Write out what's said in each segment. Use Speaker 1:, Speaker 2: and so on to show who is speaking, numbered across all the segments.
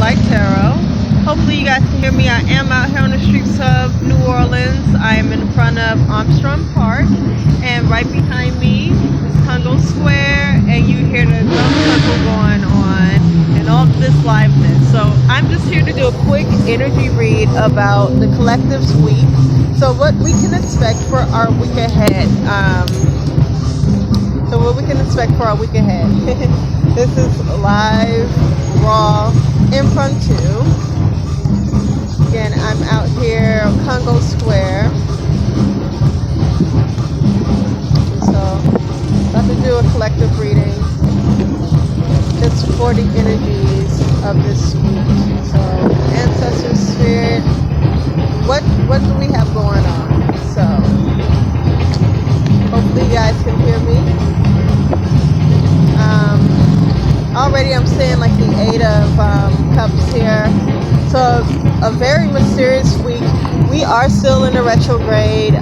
Speaker 1: PureLightTarot. Hopefully you guys can hear me. I am out here on the streets of New Orleans. I am in front of Armstrong Park, and right behind me is Congo Square, and you hear the drum circle going on and all this liveness. So I'm just here to do a quick energy read about the collective's week. So what we can expect for our week ahead. This is live, raw, impromptu. Again, I'm out here on Congo Square. So, about to do a collective reading just for the energies of this week. So, ancestor spirit, what do we have going on? So, hopefully you guys can hear me. Already I'm seeing like the Eight of Cups here. So a very mysterious week. We are still in a retrograde.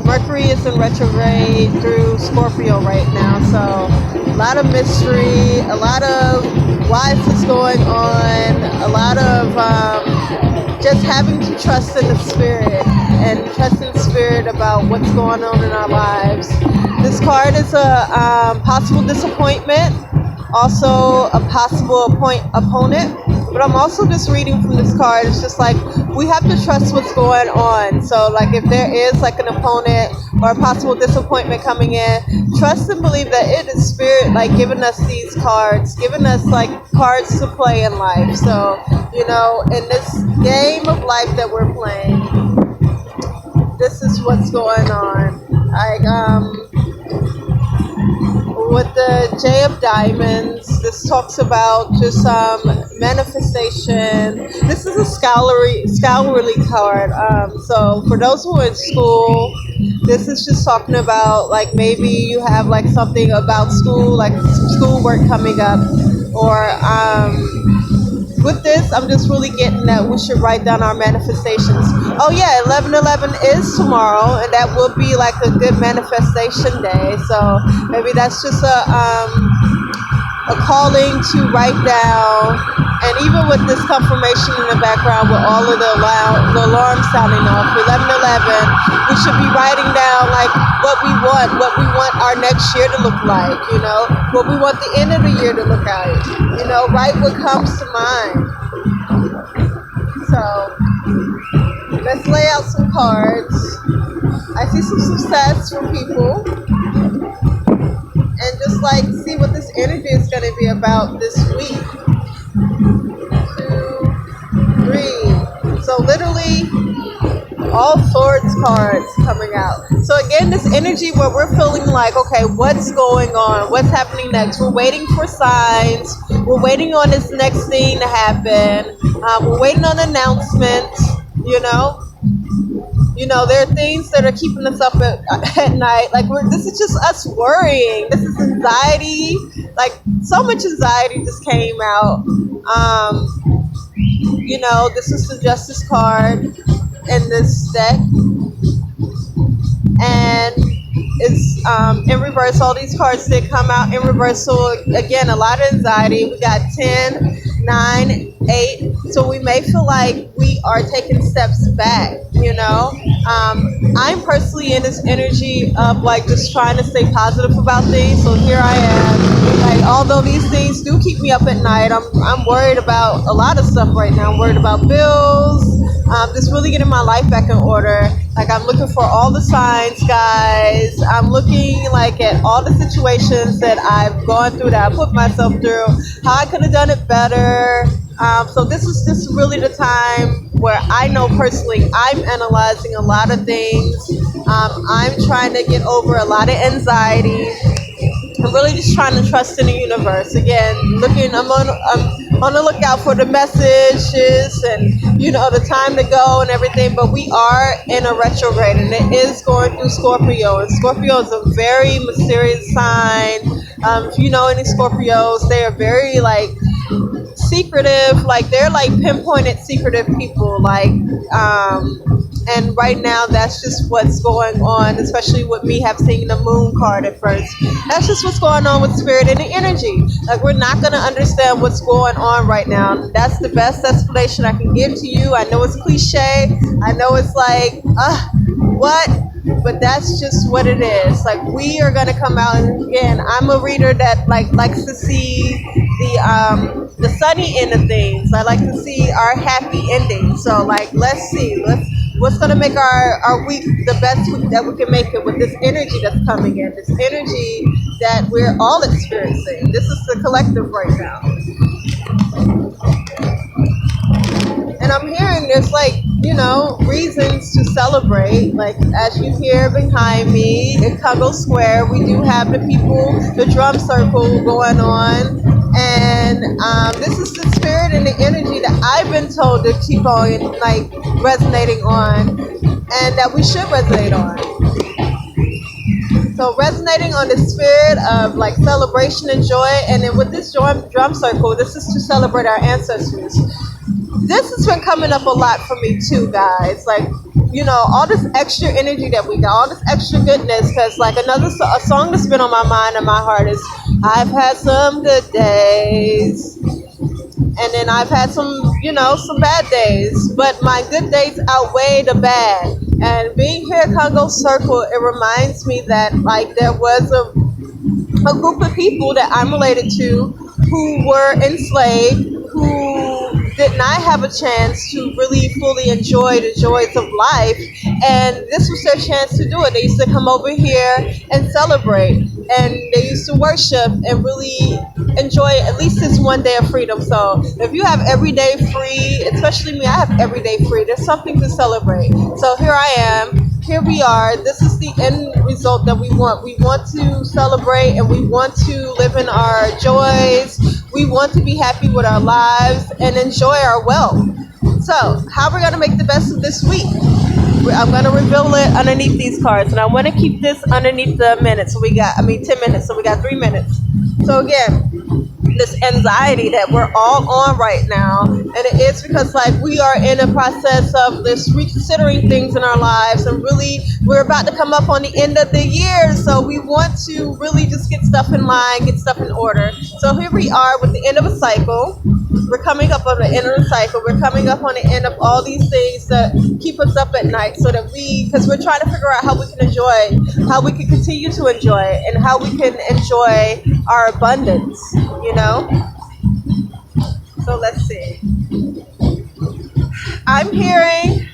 Speaker 1: Mercury is in retrograde through Scorpio right now. So a lot of mystery, a lot of why is this going on, a lot of just having to trust in the spirit and trust in the spirit about what's going on in our lives. This card is a possible disappointment, also a possible opponent, but I'm also just reading from this card. It's just like we have to trust what's going on. So like if there is like an opponent or a possible disappointment coming in, trust and believe that it is spirit like giving us these cards, giving us like cards to play in life. So, you know, in this game of life that we're playing, this is what's going on. With the J of Diamonds, this talks about just manifestation. This is a scholarly card. So for those who are in school, this is just talking about like maybe you have like something about school, like schoolwork coming up, or with this, I'm just really getting that we should write down our manifestations. Oh yeah, 11/11 is tomorrow, and that will be like a good manifestation day. So maybe that's just a calling to write down. And even with this confirmation in the background, with all of the alarms sounding off, 11/11, we should be writing down like what we want our next year to look like. You know, what we want the end of the year to look like. You know, write what comes to mind. So let's lay out some cards. I see some success from people. And just like see what this energy is going to be about this week. 2, 3. So literally all swords cards coming out. So again, this energy where we're feeling like, okay, what's going on? What's happening next? We're waiting for signs. We're waiting on this next thing to happen. We're waiting on announcements, you know. You know, there are things that are keeping us up at night. Like, this is just us worrying. This is anxiety. Like, so much anxiety just came out. You know, this is the Justice card in this deck. And it's in reverse. All these cards did come out in reverse. So, again, a lot of anxiety. We got 10, 9, 8. So we may feel like we are taking steps back, you know. I'm personally in this energy of like just trying to stay positive about things. So here I am. Like, although these things do keep me up at night, I'm worried about a lot of stuff right now. I'm worried about bills. Just really getting my life back in order. Like, I'm looking for all the signs, guys. I'm looking like at all the situations that I've gone through, that I put myself through, how I could have done it better. So this is just really the time where I know personally I'm analyzing a lot of things. I'm trying to get over a lot of anxiety. I'm really just trying to trust in the universe. Again, I'm on the lookout for the messages and, you know, the time to go and everything. But we are in a retrograde, and it is going through Scorpio. And Scorpio is a very mysterious sign. If you know any Scorpios, they are very like secretive. Like, they're like pinpointed secretive people. Like And right now, that's just what's going on, especially with me have seen the moon card at first. That's just what's going on with spirit and the energy. Like, we're not going to understand what's going on right now. That's the best explanation I can give to you. I know it's cliche. I know it's like, what? But that's just what it is. Like, we are going to come out, and again, I'm a reader that likes to see the sunny end of things. I like to see our happy ending. So, like, let's see. What's going to make our week the best week that we can make it with this energy that's coming in, this energy that we're all experiencing. This is the collective right now. And I'm hearing there's reasons to celebrate. Like, as you hear behind me in Congo Square, we do have the people, the drum circle going on. And this is the spirit and the energy that I've been told to keep on resonating on, and that we should resonate on. So resonating on the spirit of celebration and joy. And then with this drum circle, this is to celebrate our ancestors. This has been coming up a lot for me too, guys. All this extra energy that we got, all this extra goodness. Because a song that's been on my mind and my heart is, I've had some good days, and then I've had some bad days, but my good days outweigh the bad. And being here at Congo Circle, it reminds me that there was a group of people that I'm related to who were enslaved, who did not have a chance to really fully enjoy the joys of life, and this was their chance to do it. They used to come over here and celebrate, and they used to worship and really enjoy at least this one day of freedom. So if you have every day free, especially me, I have every day free, there's something to celebrate. So here I am. Here we are. This is the end result that we want. We want to celebrate, and we want to live in our joys. We want to be happy with our lives and enjoy our wealth. So how we're going to make the best of this week? I'm going to reveal it underneath these cards, and I want to keep this underneath the minutes. So 10 minutes. So we got 3 minutes. So again, this anxiety that we're all on right now, and it is because we are in a process of this reconsidering things in our lives, and really we're about to come up on the end of the year, so we want to really just get stuff in line, get stuff in order. So here we are with the end of a cycle. We're coming up on the end of the cycle. We're coming up on the end of all these things that keep us up at night, so that because we're trying to figure out how we can enjoy, how we can continue to enjoy, and how we can enjoy our abundance, So let's see. I'm hearing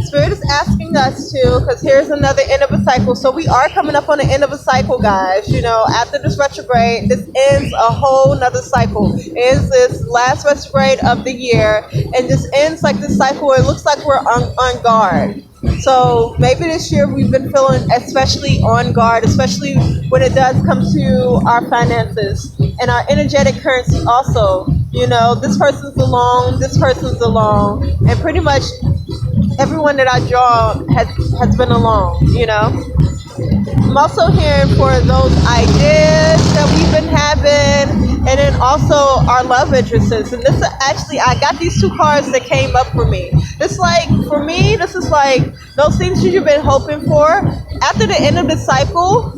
Speaker 1: Spirit is asking us to, because here's another end of a cycle. So we are coming up on the end of a cycle, guys. After this retrograde, this ends a whole nother cycle. It ends this last retrograde of the year, and this ends this cycle. It looks like we're on guard. So maybe this year we've been feeling especially on guard, especially when it does come to our finances and our energetic currency also. This person's alone, this person's alone, and pretty much everyone that I draw has been alone, I'm also hearing for those ideas that we've been having, and then also our love interests. And this is actually, I got these two cards that came up for me. For me, this is those things that you've been hoping for. After the end of the cycle,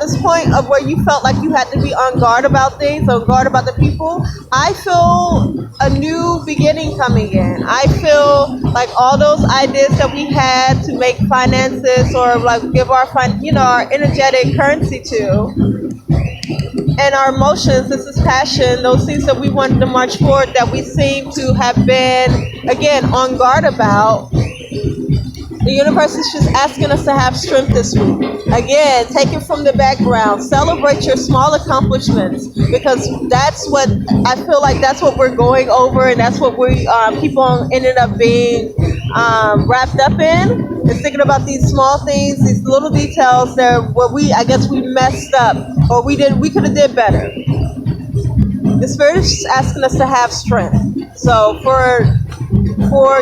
Speaker 1: this point of where you felt like you had to be on guard about things, on guard about the people, I feel a new beginning coming in. I feel like all those ideas that we had to make finances or give our our energetic currency to, and our emotions, this is passion, those things that we wanted to march forward that we seem to have been, again, on guard about. The universe is just asking us to have strength this week. Again, take it from the background. Celebrate your small accomplishments, because that's what I feel like that's what we're going over, and that's what we people ended up being wrapped up in. Is thinking about these small things, these little details that where we messed up, or we could have did better. The Spirit is just asking us to have strength. So for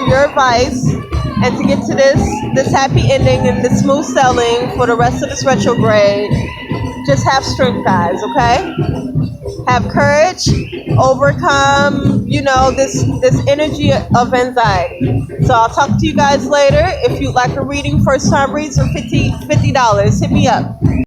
Speaker 1: your advice, and to get to this happy ending and this smooth sailing for the rest of this retrograde, just have strength, guys, okay? have courage, overcome, this energy of anxiety. So I'll talk to you guys later. If you'd like a reading, first time reads for $50, hit me up.